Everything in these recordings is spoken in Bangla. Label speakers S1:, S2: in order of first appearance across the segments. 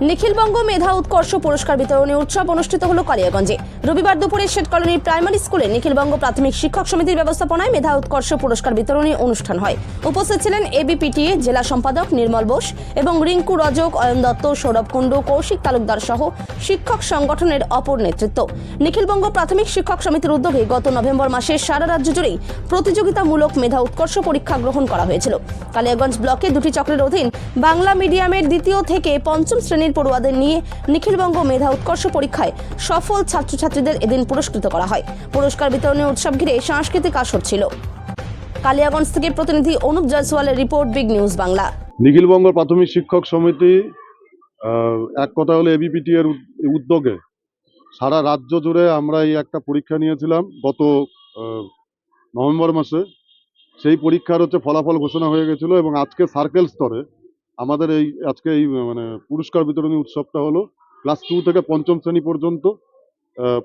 S1: নিখিলবঙ্গ মেধা উৎকর্ষ পুরস্কার বিতরণী উৎসব অনুষ্ঠিত হলো কালিয়াগঞ্জে। রবিবার দুপুরে শেঠ কলোনির প্রাইমারি স্কুলে নিখিলবঙ্গ প্রাথমিক শিক্ষক সমিতির ব্যবস্থাপনায় মেধা উৎকর্ষ পুরস্কার বিতরণী অনুষ্ঠান হয়। উপস্থিত ছিলেন এবিপিটিএ জেলা সম্পাদক নির্মল বোস এবং রিঙ্কু রজক, অয়ন দত্ত, সৌরভ কুণ্ডু, কৌশিক তালুকদার সহ শিক্ষক সংগঠনের অপর নেতৃত্ব। নিখিলবঙ্গ প্রাথমিক শিক্ষক সমিতির উদ্যোগে গত নভেম্বর মাসে সারা রাজ্য জুড়েই প্রতিযোগিতামূলক মেধা উৎকর্ষ পরীক্ষা গ্রহণ করা হয়েছিল। কালিয়াগঞ্জ ব্লকে দুটি চক্রের অধীন বাংলা মিডিয়ামের দ্বিতীয় থেকে পঞ্চম শ্রেণীর পড়ুয়াদের নিয়ে নিখিলবঙ্গ মেধা উৎকর্ষ পরীক্ষায় সফল ছাত্রছাত্রীদের এদিন পুরস্কৃত করা হয়। পুরস্কার বিতরণী উৎসব ঘিরে সাংস্কৃতিক আসর ছিল। কালিয়াগঞ্জ থেকে প্রতিনিধি অনুপ জয়সওয়ালের রিপোর্ট, বিগ নিউজ বাংলা।
S2: নিখিলবঙ্গ প্রাথমিক শিক্ষক সমিতি এক কথা হলো এবিপিটি এর উদ্যোগে সারা রাজ্য জুড়ে আমরা এই একটা পরীক্ষা নিয়েছিলাম গত নভেম্বর মাসে। সেই পরীক্ষার ফলাফল ঘোষণা হয়ে গেছিল এবং আজকে সার্কেল স্তরে আমাদের আজকে মানে পুরস্কার বিতরণী উৎসবটা হলো ক্লাস 2 থেকে পঞ্চম শ্রেণী পর্যন্ত,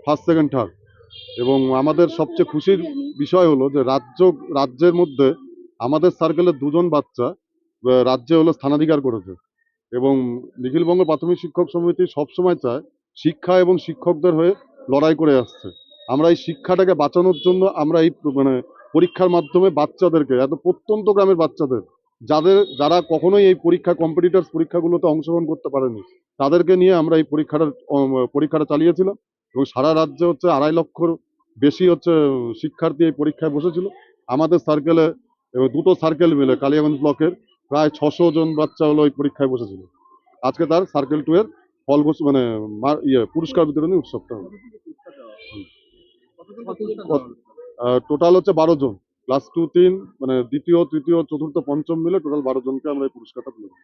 S2: ফার্স্ট সেকেন্ড থার্ড। এবং আমাদের সবচেয়ে খুশির বিষয় হলো যে রাজ্যের মধ্যে আমাদের সার্কেলের দুজন বাচ্চা রাজ্যে স্থানাধিকার করেছে। এবং নিখিলবঙ্গ প্রাথমিক শিক্ষক সমিতি সবসময় চায় শিক্ষা এবং শিক্ষকদের হয়ে লড়াই করে আসছে। আমরা এই শিক্ষাটাকে বাঁচানোর জন্য আমরা এই মানে পরীক্ষার মাধ্যমে বাচ্চাদেরকে, এত প্রত্যন্ত গ্রামের বাচ্চাদের যারা কখনোই এই কম্পিটিটরস পরীক্ষাগুলোতে অংশগ্রহণ করতে পারেনি, তাদেরকে নিয়ে আমরা এই পরীক্ষাটা চালিয়েছিলাম। এবং সারা রাজ্যে 2.5 লক্ষর বেশি শিক্ষার্থী এই পরীক্ষায় বসেছিল। আমাদের সার্কেলে এবং দুটো সার্কেল মিলে কালিয়াগঞ্জ ব্লকের প্রায় 600 জন বাচ্চা এই পরীক্ষায় বসেছিল। আজকে তার সার্কেল 2 এর ফল মানে পুরস্কার বিতরণী উৎসবটা হলো। টোটাল 12 জন, ক্লাস 2, 3 মানে দ্বিতীয়, তৃতীয়, চতুর্থ, পঞ্চম মিলে টোটাল 12 জনকে আমরা এই পুরস্কারটা তুলে দিই।